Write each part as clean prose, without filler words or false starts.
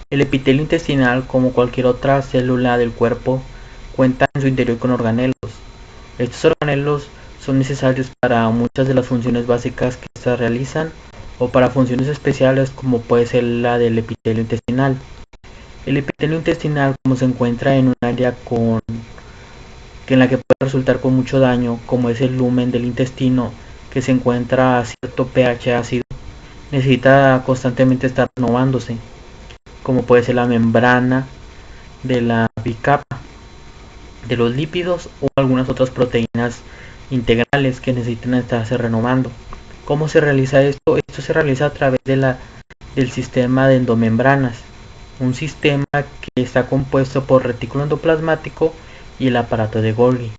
El epitelio intestinal, como cualquier otra célula del cuerpo, cuenta en su interior con organelos. Estos organelos son necesarios para muchas de las funciones básicas que éstas realizan o para funciones especiales como puede ser la del epitelio intestinal. El epitelio intestinal, como se encuentra en un área en la que puede resultar con mucho daño, como es el lumen del intestino, que se encuentra a cierto pH ácido, necesita constantemente estar renovándose, como puede ser la membrana de la bicapa de los lípidos o algunas otras proteínas integrales que necesitan estarse renovando. ¿Cómo se realiza esto? Esto se realiza a través del sistema de endomembranas, un sistema que está compuesto por retículo endoplasmático y el aparato de Golgi.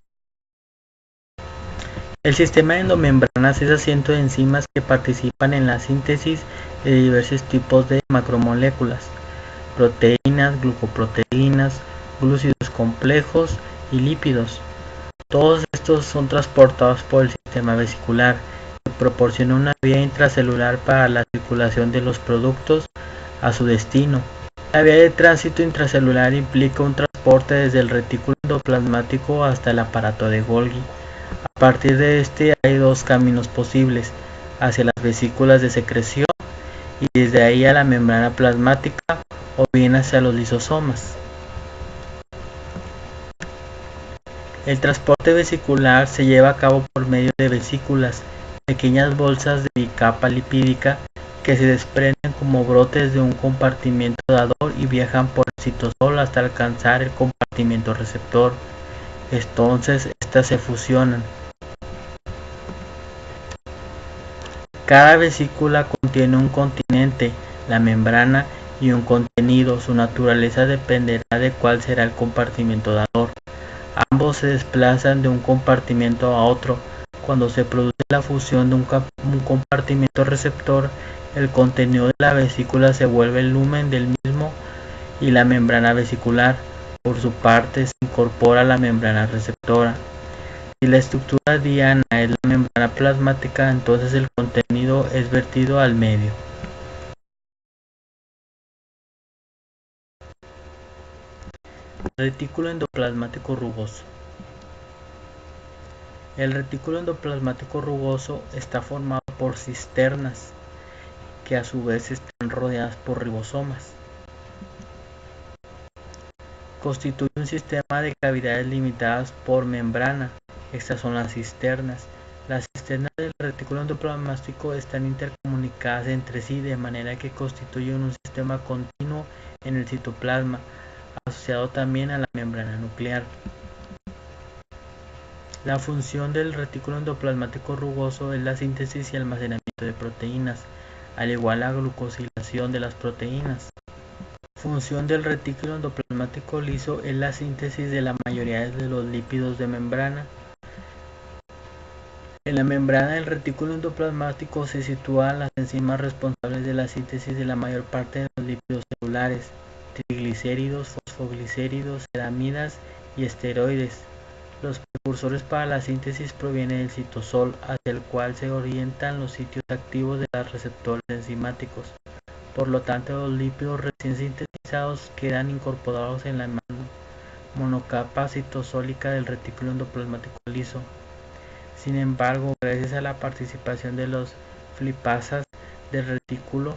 El sistema de endomembranas es asiento de enzimas que participan en la síntesis de diversos tipos de macromoléculas, proteínas, glucoproteínas, glúcidos complejos y lípidos. Todos estos son transportados por el sistema vesicular, que proporciona una vía intracelular para la circulación de los productos a su destino. La vía de tránsito intracelular implica un transporte desde el retículo endoplasmático hasta el aparato de Golgi. A partir de este hay dos caminos posibles: hacia las vesículas de secreción y desde ahí a la membrana plasmática, o bien hacia los lisosomas. El transporte vesicular se lleva a cabo por medio de vesículas, pequeñas bolsas de bicapa lipídica que se desprenden como brotes de un compartimento dador y viajan por el citosol hasta alcanzar el compartimento receptor. Entonces, estas se fusionan. Cada vesícula contiene un continente, la membrana, y un contenido. Su naturaleza dependerá de cuál será el compartimento dador. Ambos se desplazan de un compartimento a otro. Cuando se produce la fusión de un compartimento receptor, el contenido de la vesícula se vuelve el lumen del mismo y la membrana vesicular, por su parte, se incorpora a la membrana receptora. Si la estructura diana es la membrana plasmática, entonces el contenido es vertido al medio. Retículo endoplasmático rugoso. El retículo endoplasmático rugoso está formado por cisternas, que a su vez están rodeadas por ribosomas. Constituye un sistema de cavidades limitadas por membrana. Estas son las cisternas. Las cisternas del retículo endoplasmático están intercomunicadas entre sí de manera que constituyen un sistema continuo en el citoplasma, asociado también a la membrana nuclear. La función del retículo endoplasmático rugoso es la síntesis y almacenamiento de proteínas, al igual la glucosilación de las proteínas. Función del retículo endoplasmático liso es la síntesis de la mayoría de los lípidos de membrana. En la membrana del retículo endoplasmático se sitúan las enzimas responsables de la síntesis de la mayor parte de los lípidos celulares: triglicéridos, fosfoglicéridos, ceramidas y esteroides. Los precursores para la síntesis provienen del citosol, hacia el cual se orientan los sitios activos de los receptores enzimáticos. Por lo tanto, los lípidos recién sintetizados quedan incorporados en la monocapa citosólica del retículo endoplasmático liso. Sin embargo, gracias a la participación de los lipasas del retículo,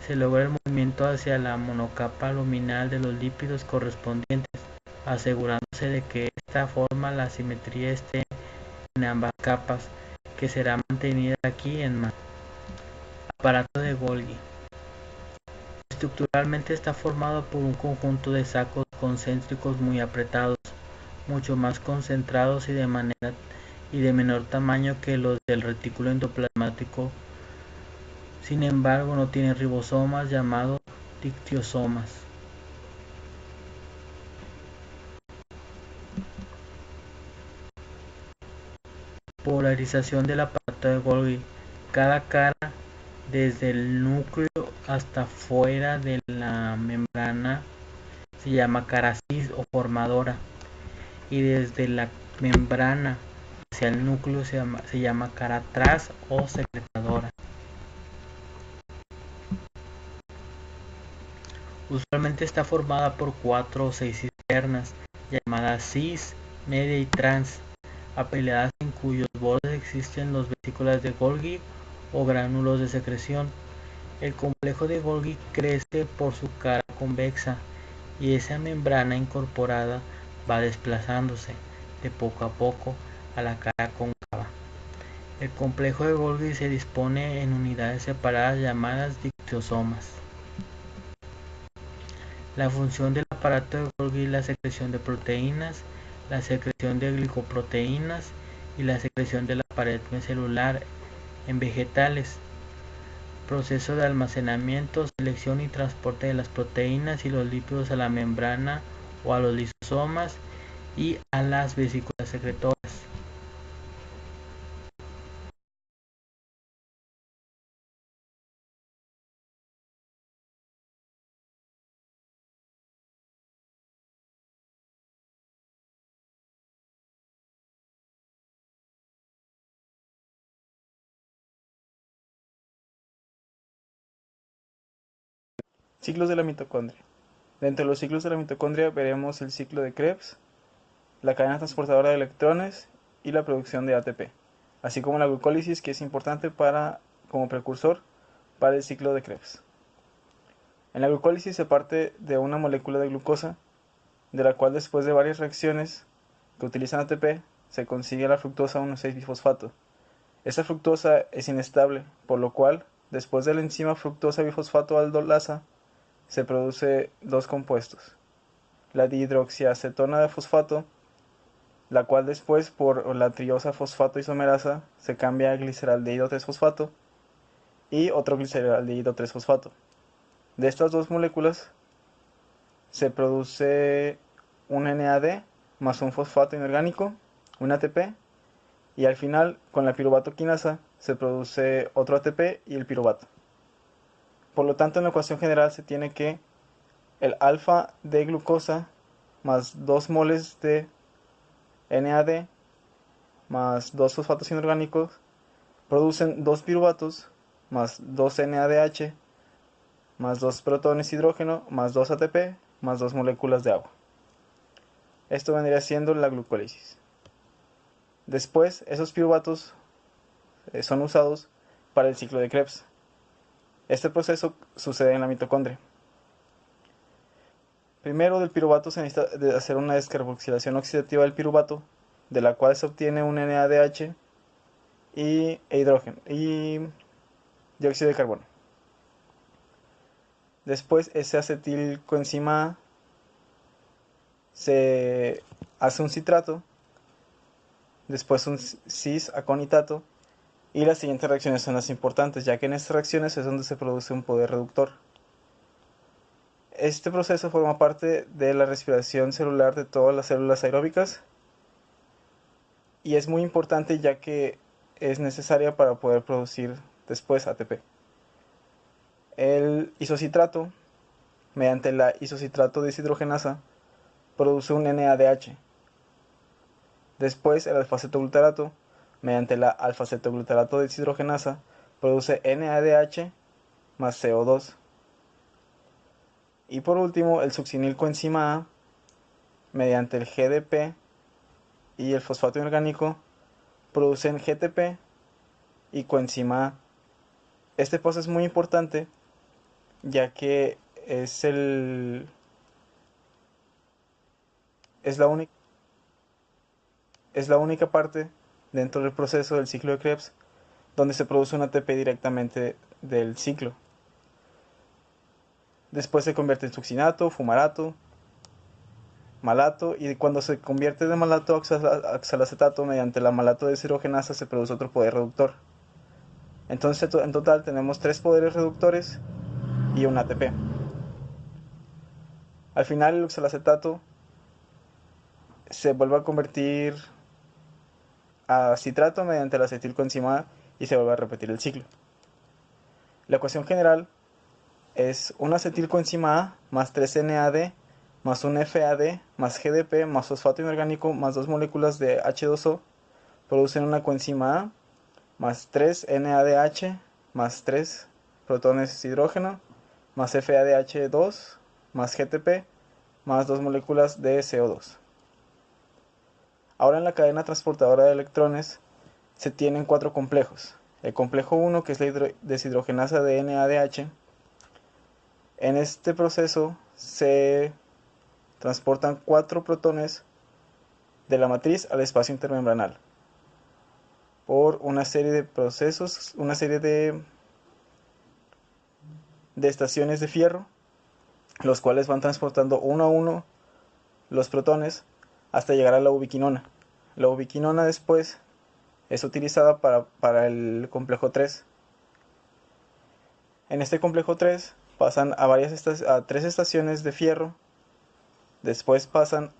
se logra el movimiento hacia la monocapa luminal de los lípidos correspondientes, asegurándose de que esta forma la simetría esté en ambas capas, que será mantenida aquí en más. Aparato de Golgi. Estructuralmente está formado por un conjunto de sacos concéntricos muy apretados, mucho más concentrados y de menor tamaño que los del retículo endoplasmático. Sin embargo, no tiene ribosomas llamados dictiosomas. Polarización del aparato de Golgi. Cada cara, desde el núcleo hasta fuera de la membrana, se llama cara cis o formadora, y desde la membrana hacia el núcleo se llama cara tras o secretadora. Usualmente está formada por 4 o 6 cisternas, llamadas cis, media y trans, apiladas en cuyos bordes existen las vesículas de Golgi o gránulos de secreción. El complejo de Golgi crece por su cara convexa y esa membrana incorporada va desplazándose de poco a poco a la cara cóncava. El complejo de Golgi se dispone en unidades separadas llamadas dictiosomas. La función del aparato de Golgi es la secreción de proteínas, la secreción de glicoproteínas y la secreción de la pared celular en vegetales, proceso de almacenamiento, selección y transporte de las proteínas y los lípidos a la membrana o a los lisosomas y a las vesículas secretoras. Ciclos de la mitocondria. Dentro de los ciclos de la mitocondria veremos el ciclo de Krebs, la cadena transportadora de electrones y la producción de ATP, así como la glucólisis, que es importante como precursor para el ciclo de Krebs. En la glucólisis se parte de una molécula de glucosa, de la cual después de varias reacciones que utilizan ATP se consigue la fructosa 1,6-bifosfato. Esta fructosa es inestable, por lo cual después de la enzima fructosa bifosfato aldolasa se produce dos compuestos: la dihidroxiacetona de fosfato, la cual después por la triosa fosfato isomerasa se cambia a gliceraldehído 3-fosfato y otro gliceraldehído 3-fosfato. De estas dos moléculas se produce un NAD más un fosfato inorgánico, un ATP, y al final con la piruvato quinasa se produce otro ATP y el piruvato. Por lo tanto, en la ecuación general se tiene que el alfa de glucosa más 2 moles de NAD más 2 fosfatos inorgánicos producen 2 piruvatos más 2 NADH más 2 protones hidrógeno más 2 ATP más 2 moléculas de agua. Esto vendría siendo la glucólisis. Después, esos piruvatos son usados para el ciclo de Krebs. Este proceso sucede en la mitocondria. Primero, del piruvato se necesita hacer una descarboxilación oxidativa del piruvato, de la cual se obtiene un NADH y hidrógeno y dióxido de carbono. Después, ese acetilcoenzima A se hace un citrato, después un cis-aconitato, y las siguientes reacciones son las importantes, ya que en estas reacciones es donde se produce un poder reductor. Este proceso forma parte de la respiración celular de todas las células aeróbicas y es muy importante ya que es necesaria para poder producir después ATP. El isocitrato, mediante la isocitrato deshidrogenasa, produce un NADH. Después el alfa-cetoglutarato, mediante la alfa-cetoglutarato deshidrogenasa, produce NADH más CO2. Y por último, el succinilcoenzima A, mediante el GDP y el fosfato inorgánico, producen GTP y coenzima A. Este paso es muy importante ya que es la es la única parte dentro del proceso del ciclo de Krebs donde se produce un ATP directamente del ciclo. Después se convierte en succinato, fumarato, malato, y cuando se convierte de malato a oxalacetato mediante la malato deshidrogenasa se produce otro poder reductor. Entonces en total tenemos 3 poderes reductores y un ATP. Al final el oxalacetato se vuelve a convertir a citrato mediante la acetilcoenzima A y se vuelve a repetir el ciclo. La ecuación general es un acetilcoenzima A más 3 NAD más un FAD más GDP más fosfato inorgánico más 2 moléculas de H2O producen una coenzima A más 3 NADH más 3 protones hidrógeno más FADH2 más GTP más 2 moléculas de CO2. Ahora en la cadena transportadora de electrones se tienen 4 complejos. El complejo 1, que es la deshidrogenasa de NADH. En este proceso se transportan 4 protones de la matriz al espacio intermembranal por una serie de procesos, una serie de estaciones de fierro, los cuales van transportando uno a uno los protones hasta llegar a la ubiquinona. La ubiquinona después es utilizada para el complejo 3. En este complejo 3 pasan a 3 estaciones de fierro, después pasan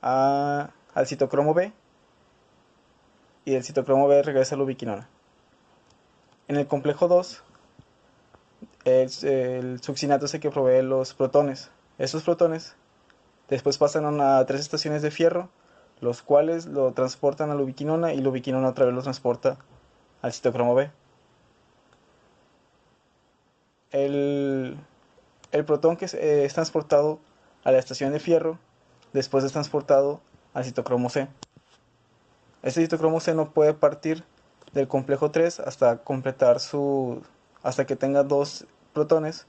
al citocromo B, y del citocromo B regresa a la ubiquinona. En el complejo 2, el succinato es el que provee los protones. Estos protones después pasan a 3 estaciones de fierro, los cuales lo transportan a la ubiquinona, y la ubiquinona otra vez lo transporta al citocromo B. El, el protón que es transportado a la estación de fierro después es transportado al citocromo C. Este citocromo C no puede partir del complejo 3 hasta que tenga 2 protones.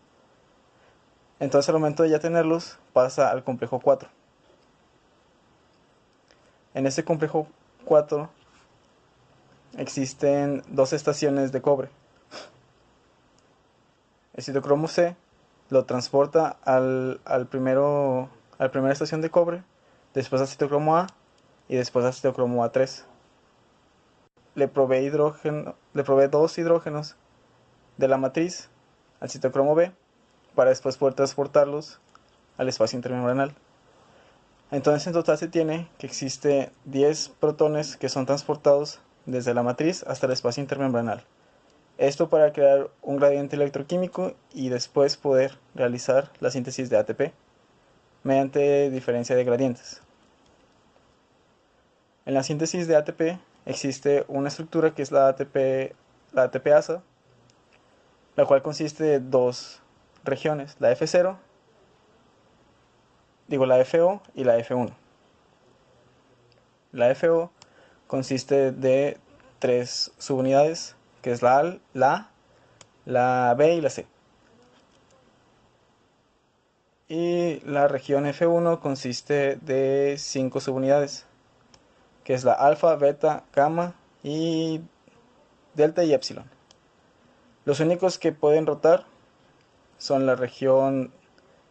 Entonces al momento de ya tenerlos pasa al complejo 4. En este complejo 4 existen 2 estaciones de cobre. El citocromo C lo transporta a la primera estación de cobre, después al citocromo A y después al citocromo A3. Le provee 2 hidrógenos de la matriz al citocromo B para después poder transportarlos al espacio intermembranal. Entonces en total se tiene que existe 10 protones que son transportados desde la matriz hasta el espacio intermembranal. Esto para crear un gradiente electroquímico y después poder realizar la síntesis de ATP mediante diferencia de gradientes. En la síntesis de ATP existe una estructura que es la ATPasa, la cual consiste de 2 regiones, la F0, la FO y la F1. La FO consiste de 3 subunidades, que es la A, la B y la C. Y la región F1 consiste de 5 subunidades, que es la alfa, beta, gamma y delta y epsilon. Los únicos que pueden rotar son la región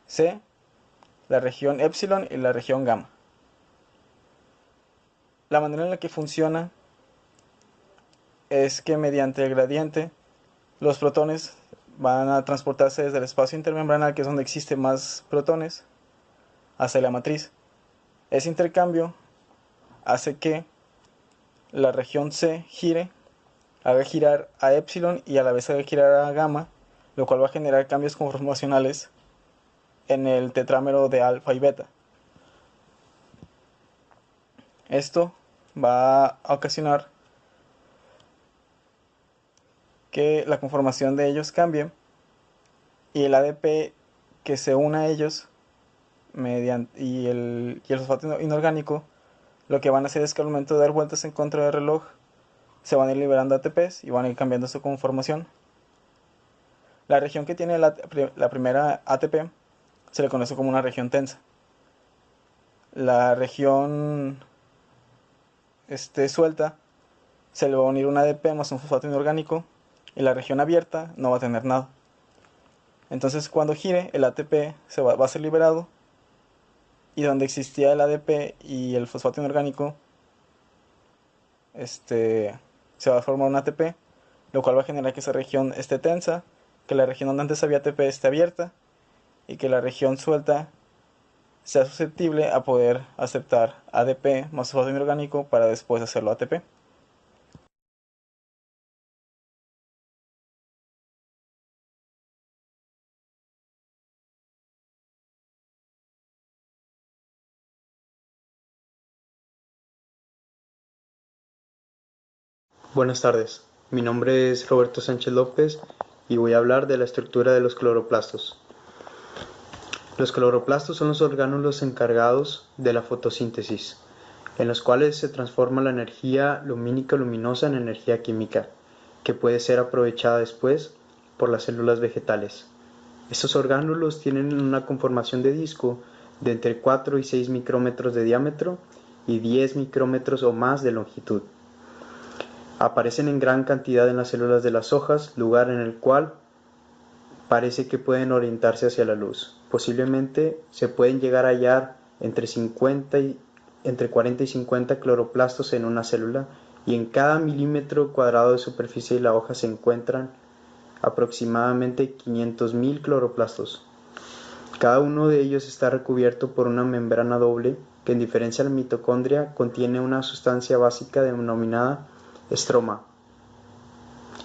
C, la región epsilon y la región gamma. La manera en la que funciona es que mediante el gradiente los protones van a transportarse desde el espacio intermembranal, que es donde existen más protones, hacia la matriz. Ese intercambio hace que la región C gire, haga girar a epsilon y a la vez haga girar a gamma, lo cual va a generar cambios conformacionales en el tetrámero de alfa y beta. Esto va a ocasionar que la conformación de ellos cambie y el ADP que se une a ellos y el fosfato inorgánico, lo que van a hacer es que al momento de dar vueltas en contra del reloj se van a ir liberando ATPs y van a ir cambiando su conformación. La región que tiene la primera ATP se le conoce como una región tensa. La región suelta se le va a unir un ADP más un fosfato inorgánico, y la región abierta no va a tener nada. Entonces cuando gire el ATP va a ser liberado, y donde existía el ADP y el fosfato inorgánico se va a formar un ATP, lo cual va a generar que esa región esté tensa, que la región donde antes había ATP esté abierta y que la región suelta sea susceptible a poder aceptar ADP más fosfato inorgánico para después hacerlo ATP. Buenas tardes, mi nombre es Roberto Sánchez López y voy a hablar de la estructura de los cloroplastos. Los cloroplastos son los orgánulos encargados de la fotosíntesis, en los cuales se transforma la energía lumínica luminosa en energía química, que puede ser aprovechada después por las células vegetales. Estos orgánulos tienen una conformación de disco de entre 4 y 6 micrómetros de diámetro y 10 micrómetros o más de longitud. Aparecen en gran cantidad en las células de las hojas, lugar en el cual parece que pueden orientarse hacia la luz. Posiblemente se pueden llegar a hallar entre 40 y 50 cloroplastos en una célula, y en cada milímetro cuadrado de superficie de la hoja se encuentran aproximadamente 500.000 cloroplastos. Cada uno de ellos está recubierto por una membrana doble que, en diferencia a la mitocondria, contiene una sustancia básica denominada estroma,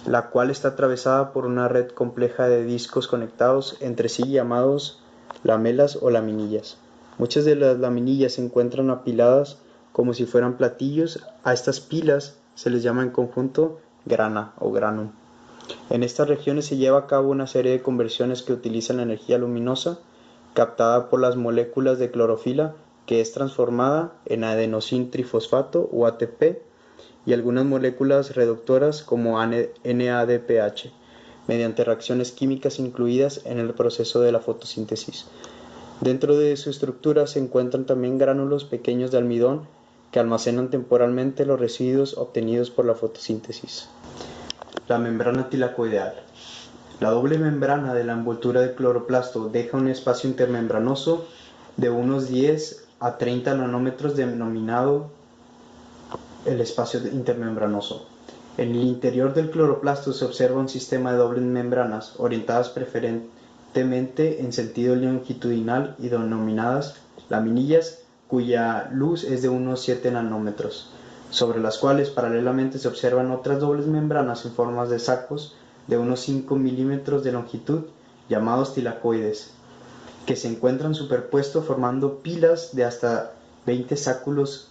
la cual está atravesada por una red compleja de discos conectados entre sí llamados lamelas o laminillas. Muchas de las laminillas se encuentran apiladas como si fueran platillos. A estas pilas se les llama en conjunto grana o granum. En estas regiones se lleva a cabo una serie de conversiones que utilizan la energía luminosa captada por las moléculas de clorofila, que es transformada en adenosín trifosfato o ATP, y algunas moléculas reductoras como NADPH, mediante reacciones químicas incluidas en el proceso de la fotosíntesis. Dentro de su estructura se encuentran también gránulos pequeños de almidón que almacenan temporalmente los residuos obtenidos por la fotosíntesis. La membrana tilacoidal. La doble membrana de la envoltura del cloroplasto deja un espacio intermembranoso de unos 10 a 30 nanómetros, denominado el espacio intermembranoso. En el interior del cloroplasto se observa un sistema de dobles membranas orientadas preferentemente en sentido longitudinal y denominadas laminillas, cuya luz es de unos 7 nanómetros, sobre las cuales paralelamente se observan otras dobles membranas en formas de sacos de unos 5 milímetros de longitud, llamados tilacoides, que se encuentran superpuestos formando pilas de hasta 20 sáculos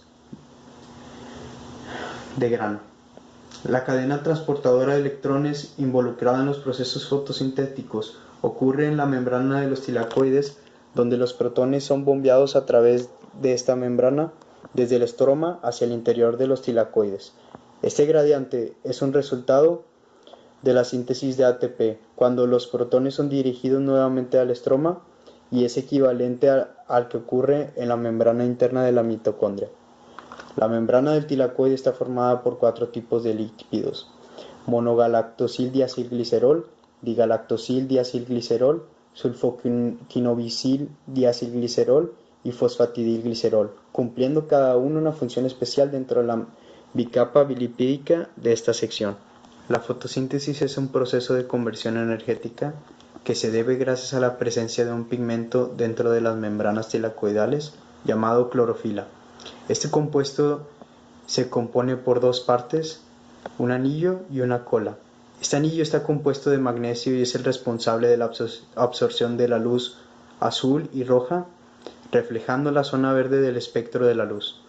de grano. La cadena transportadora de electrones involucrada en los procesos fotosintéticos ocurre en la membrana de los tilacoides, donde los protones son bombeados a través de esta membrana desde el estroma hacia el interior de los tilacoides. Este gradiente es un resultado de la síntesis de ATP, cuando los protones son dirigidos nuevamente al estroma, y es equivalente al que ocurre en la membrana interna de la mitocondria. La membrana del tilacoide está formada por 4 tipos de lípidos: monogalactosil-diacilglicerol, digalactosil-diacilglicerol, sulfoquinobisil-diacilglicerol y fosfatidilglicerol, cumpliendo cada uno una función especial dentro de la bicapa bilipídica de esta sección. La fotosíntesis es un proceso de conversión energética que se debe gracias a la presencia de un pigmento dentro de las membranas tilacoidales llamado clorofila. Este compuesto se compone por 2 partes, un anillo y una cola. Este anillo está compuesto de magnesio y es el responsable de la absorción de la luz azul y roja, reflejando la zona verde del espectro de la luz.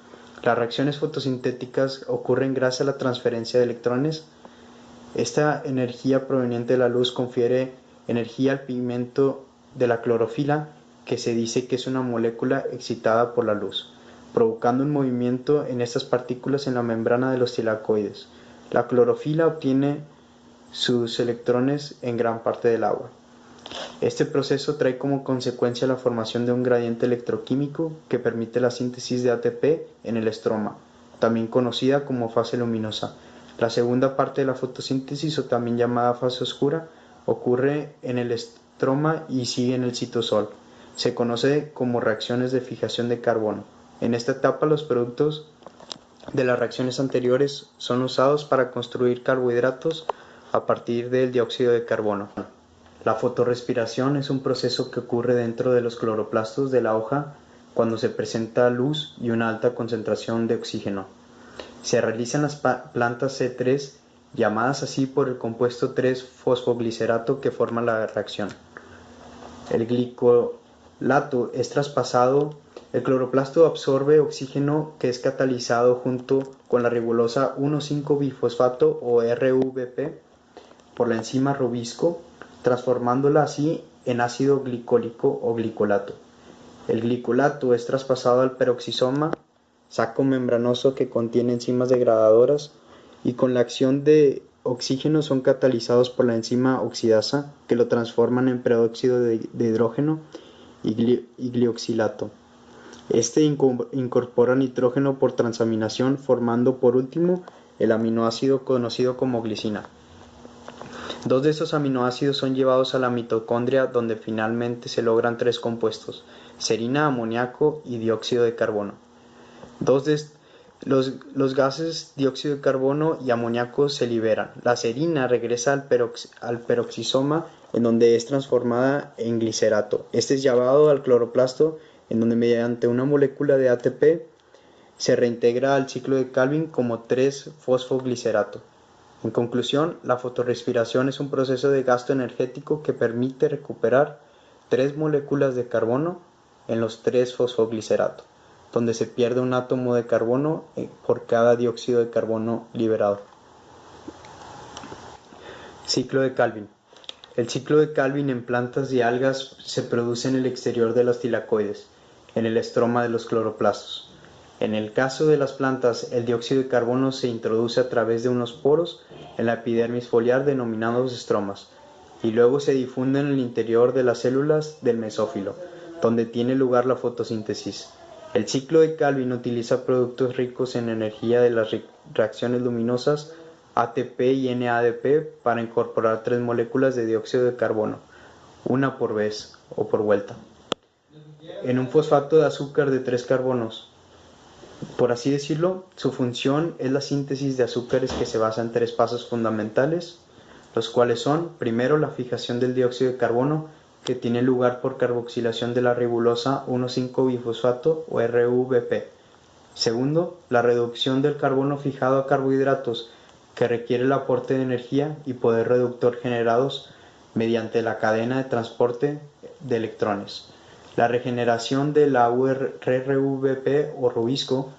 Las reacciones fotosintéticas ocurren gracias a la transferencia de electrones. Esta energía proveniente de la luz confiere energía al pigmento de la clorofila, que se dice que es una molécula excitada por la luz, provocando un movimiento en estas partículas en la membrana de los tilacoides. La clorofila obtiene sus electrones en gran parte del agua. Este proceso trae como consecuencia la formación de un gradiente electroquímico que permite la síntesis de ATP en el estroma, también conocida como fase luminosa. La segunda parte de la fotosíntesis, o también llamada fase oscura, ocurre en el estroma y sigue en el citosol. Se conoce como reacciones de fijación de carbono. En esta etapa, los productos de las reacciones anteriores son usados para construir carbohidratos a partir del dióxido de carbono. La fotorrespiración es un proceso que ocurre dentro de los cloroplastos de la hoja cuando se presenta luz y una alta concentración de oxígeno. Se realiza en las plantas C3, llamadas así por el compuesto 3-fosfoglicerato que forma la reacción. El glicolato es traspasado. El cloroplasto absorbe oxígeno, que es catalizado junto con la ribosa 1,5-bifosfato o RVP por la enzima Rubisco, transformándola así en ácido glicólico o glicolato. El glicolato es traspasado al peroxisoma, saco membranoso que contiene enzimas degradadoras, y con la acción de oxígeno son catalizados por la enzima oxidasa que lo transforman en peróxido de hidrógeno y glioxilato. Este incorpora nitrógeno por transaminación, formando por último el aminoácido conocido como glicina. Dos de estos aminoácidos son llevados a la mitocondria, donde finalmente se logran tres compuestos: serina, amoníaco y dióxido de carbono. Los gases dióxido de carbono y amoníaco se liberan. La serina regresa al peroxisoma, en donde es transformada en glicerato. Este es llevado al cloroplasto, en donde mediante una molécula de ATP se reintegra al ciclo de Calvin como 3-fosfoglicerato. En conclusión, la fotorrespiración es un proceso de gasto energético que permite recuperar 3 moléculas de carbono en los 3-fosfoglicerato, donde se pierde un átomo de carbono por cada dióxido de carbono liberado. Ciclo de Calvin. El ciclo de Calvin en plantas y algas se produce en el exterior de los tilacoides, en el estroma de los cloroplastos. En el caso de las plantas, el dióxido de carbono se introduce a través de unos poros en la epidermis foliar denominados estromas, y luego se difunde en el interior de las células del mesófilo, donde tiene lugar la fotosíntesis. El ciclo de Calvin utiliza productos ricos en energía de las reacciones luminosas ATP y NADP para incorporar 3 moléculas de dióxido de carbono, una por vez o por vuelta, en un fosfato de azúcar de 3 carbonos. Por así decirlo, su función es la síntesis de azúcares, que se basa en 3 pasos fundamentales, los cuales son: primero, la fijación del dióxido de carbono, que tiene lugar por carboxilación de la ribosa 1,5-bifosfato o RUBP. Segundo, la reducción del carbono fijado a carbohidratos, que requiere el aporte de energía y poder reductor generados mediante la cadena de transporte de electrones. La regeneración de la RUBP o rubisco,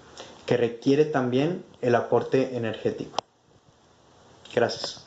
que requiere también el aporte energético. Gracias.